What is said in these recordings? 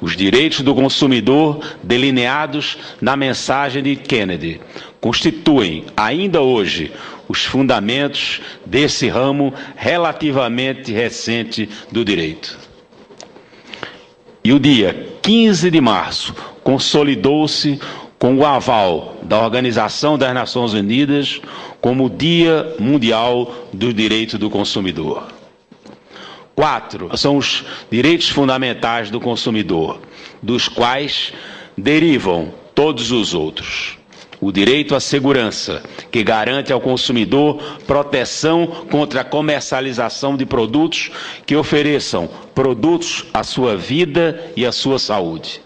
Os direitos do consumidor, delineados na mensagem de Kennedy, constituem, ainda hoje, os fundamentos desse ramo relativamente recente do direito. E o dia 15 de março consolidou-se com o aval da Organização das Nações Unidas como o Dia Mundial do Direito do Consumidor. 4 são os direitos fundamentais do consumidor, dos quais derivam todos os outros. O direito à segurança, que garante ao consumidor proteção contra a comercialização de produtos que ofereçam produtos à sua vida e à sua saúde.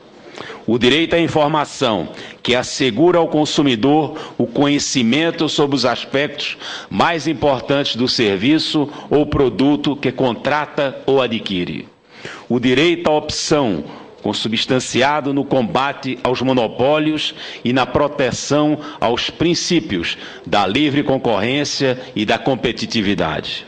O direito à informação, que assegura ao consumidor o conhecimento sobre os aspectos mais importantes do serviço ou produto que contrata ou adquire. O direito à opção, consubstanciado no combate aos monopólios e na proteção aos princípios da livre concorrência e da competitividade.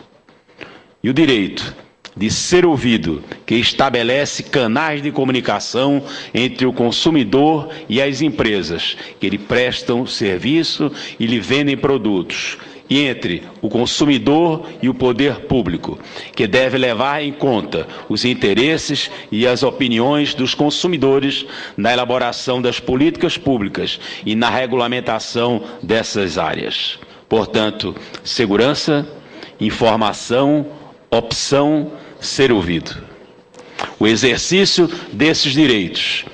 E o direito de ser ouvido, que estabelece canais de comunicação entre o consumidor e as empresas que lhe prestam serviço e lhe vendem produtos, e entre o consumidor e o poder público, que deve levar em conta os interesses e as opiniões dos consumidores na elaboração das políticas públicas e na regulamentação dessas áreas. Portanto, segurança, informação, opção, ser ouvido. O exercício desses direitos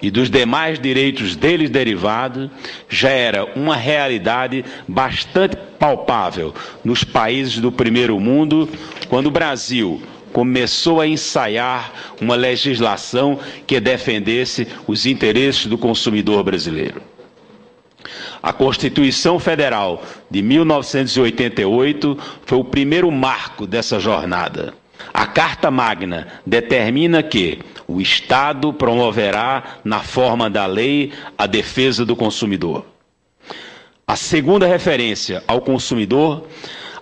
e dos demais direitos deles derivados já era uma realidade bastante palpável nos países do primeiro mundo, quando o Brasil começou a ensaiar uma legislação que defendesse os interesses do consumidor brasileiro. A Constituição Federal de 1988 foi o primeiro marco dessa jornada. A Carta Magna determina que o Estado promoverá, na forma da lei, a defesa do consumidor. A segunda referência ao consumidor,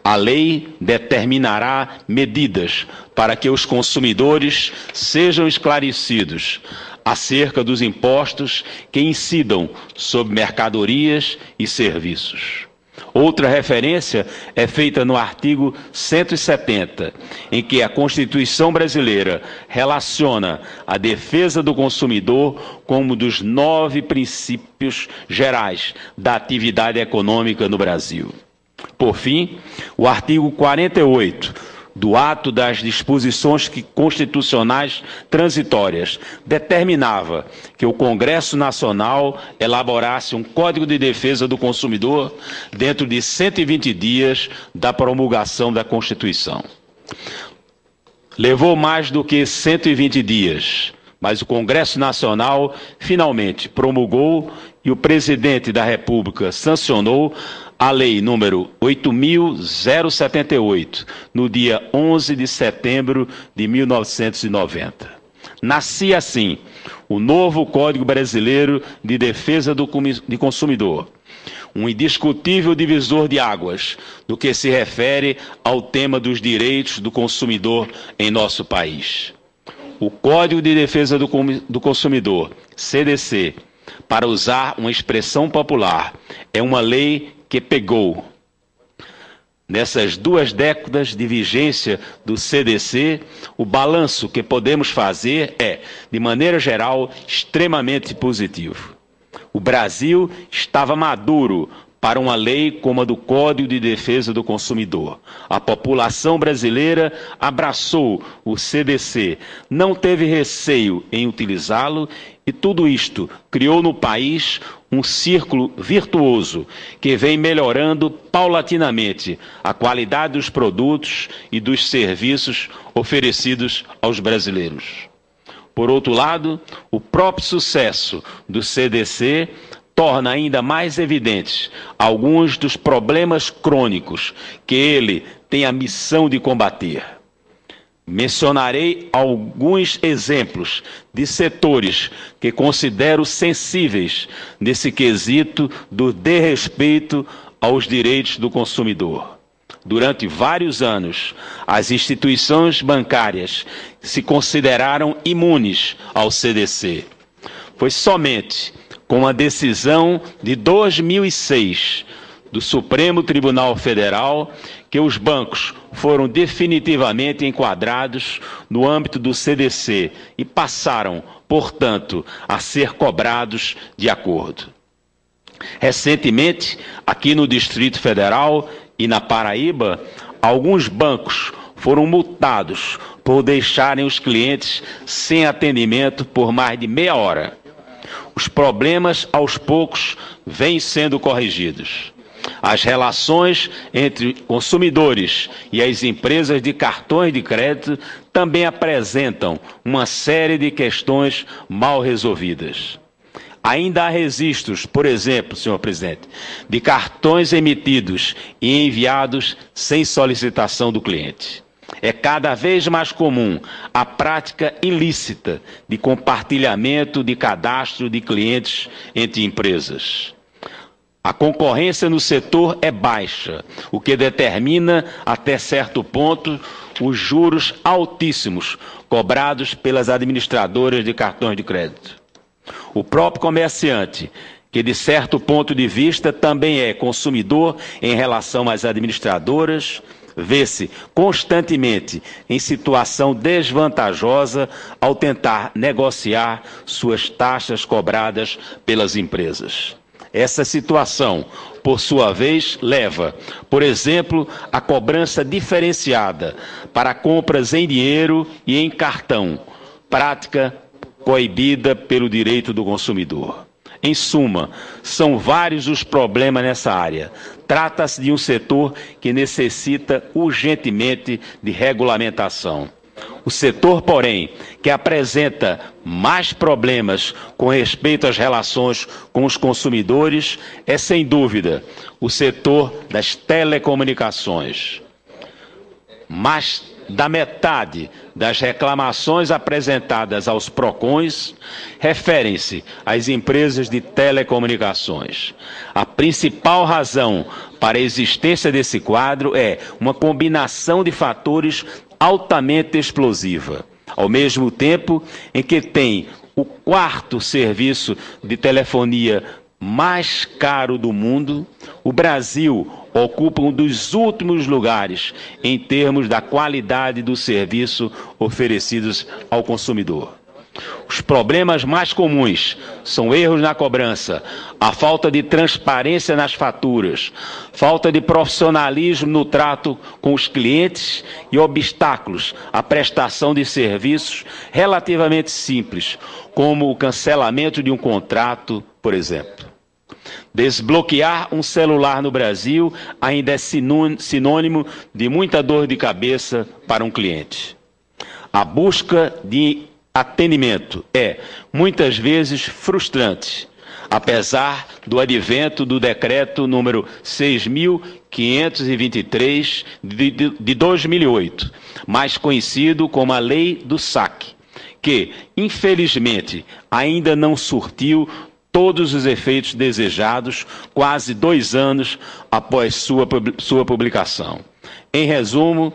a lei determinará medidas para que os consumidores sejam esclarecidos acerca dos impostos que incidam sobre mercadorias e serviços. Outra referência é feita no artigo 170, em que a Constituição brasileira relaciona a defesa do consumidor como um dos 9 princípios gerais da atividade econômica no Brasil. Por fim, o artigo 48 do ato das disposições constitucionais transitórias determinava que o Congresso Nacional elaborasse um Código de Defesa do Consumidor dentro de 120 dias da promulgação da Constituição. Levou mais do que 120 dias, mas o Congresso Nacional finalmente promulgou e o presidente da República sancionou a Lei número 8.078, no dia 11 de setembro de 1990. Nascia assim o novo Código Brasileiro de Defesa do Consumidor, um indiscutível divisor de águas no que se refere ao tema dos direitos do consumidor em nosso país. O Código de Defesa do Consumidor, CDC, para usar uma expressão popular, é uma lei que pegou. Nessas 2 décadas de vigência do CDC, o balanço que podemos fazer é, de maneira geral, extremamente positivo. O Brasil estava maduro para uma lei como a do Código de Defesa do Consumidor. A população brasileira abraçou o CDC, não teve receio em utilizá-lo e tudo isto criou no país um círculo virtuoso que vem melhorando paulatinamente a qualidade dos produtos e dos serviços oferecidos aos brasileiros. Por outro lado, o próprio sucesso do CDC torna ainda mais evidentes alguns dos problemas crônicos que ele tem a missão de combater. Mencionarei alguns exemplos de setores que considero sensíveis nesse quesito do desrespeito aos direitos do consumidor. durante vários anos, as instituições bancárias se consideraram imunes ao CDC. Foi somente com a decisão de 2006 do Supremo Tribunal Federal que os bancos foram definitivamente enquadrados no âmbito do CDC e passaram, portanto, a ser cobrados de acordo. Recentemente, aqui no Distrito Federal e na Paraíba, alguns bancos foram multados por deixarem os clientes sem atendimento por mais de meia hora. Os problemas, aos poucos, vêm sendo corrigidos. As relações entre consumidores e as empresas de cartões de crédito também apresentam uma série de questões mal resolvidas. Ainda há registros, por exemplo, senhor presidente, de cartões emitidos e enviados sem solicitação do cliente. É cada vez mais comum a prática ilícita de compartilhamento de cadastro de clientes entre empresas. A concorrência no setor é baixa, o que determina, até certo ponto, os juros altíssimos cobrados pelas administradoras de cartões de crédito. O próprio comerciante, que de certo ponto de vista também é consumidor em relação às administradoras, vê-se constantemente em situação desvantajosa ao tentar negociar suas taxas cobradas pelas empresas. Essa situação, por sua vez, leva, por exemplo, à cobrança diferenciada para compras em dinheiro e em cartão, prática coibida pelo direito do consumidor. Em suma, são vários os problemas nessa área. Trata-se de um setor que necessita urgentemente de regulamentação. O setor, porém, que apresenta mais problemas com respeito às relações com os consumidores é, sem dúvida, o setor das telecomunicações. Mais da metade das reclamações apresentadas aos PROCONs referem-se às empresas de telecomunicações. A principal razão para a existência desse quadro é uma combinação de fatores altamente explosiva. Ao mesmo tempo em que tem o quarto serviço de telefonia mais caro do mundo, o Brasil ocupa um dos últimos lugares em termos da qualidade do serviço oferecidos ao consumidor. Os problemas mais comuns são erros na cobrança, a falta de transparência nas faturas, falta de profissionalismo no trato com os clientes e obstáculos à prestação de serviços relativamente simples, como o cancelamento de um contrato, por exemplo. Desbloquear um celular no Brasil ainda é sinônimo de muita dor de cabeça para um cliente. A busca de atendimento é, muitas vezes, frustrante, apesar do advento do decreto número 6.523 de 2008, mais conhecido como a Lei do Saque, que, infelizmente, ainda não surtiu todos os efeitos desejados quase 2 anos após sua publicação. Em resumo,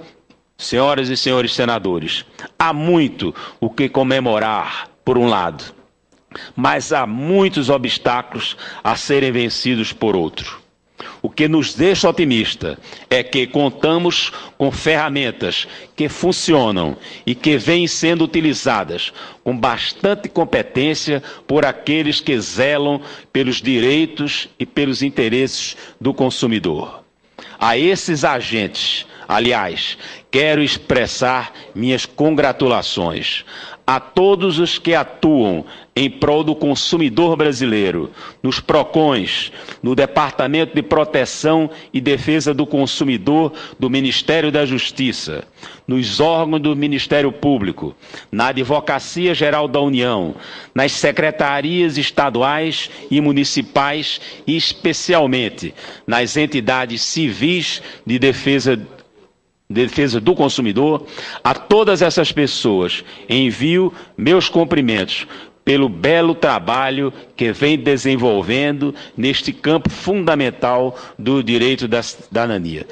senhoras e senhores senadores, há muito o que comemorar, por um lado, mas há muitos obstáculos a serem vencidos por outro. O que nos deixa otimista é que contamos com ferramentas que funcionam e que vêm sendo utilizadas com bastante competência por aqueles que zelam pelos direitos e pelos interesses do consumidor. A esses agentes, aliás, quero expressar minhas congratulações a todos os que atuam em prol do consumidor brasileiro, nos PROCONs, no Departamento de Proteção e Defesa do Consumidor do Ministério da Justiça, nos órgãos do Ministério Público, na Advocacia Geral da União, nas secretarias estaduais e municipais e, especialmente, nas entidades civis de defesa do consumidor. A todas essas pessoas envio meus cumprimentos pelo belo trabalho que vem desenvolvendo neste campo fundamental do direito da cidadania.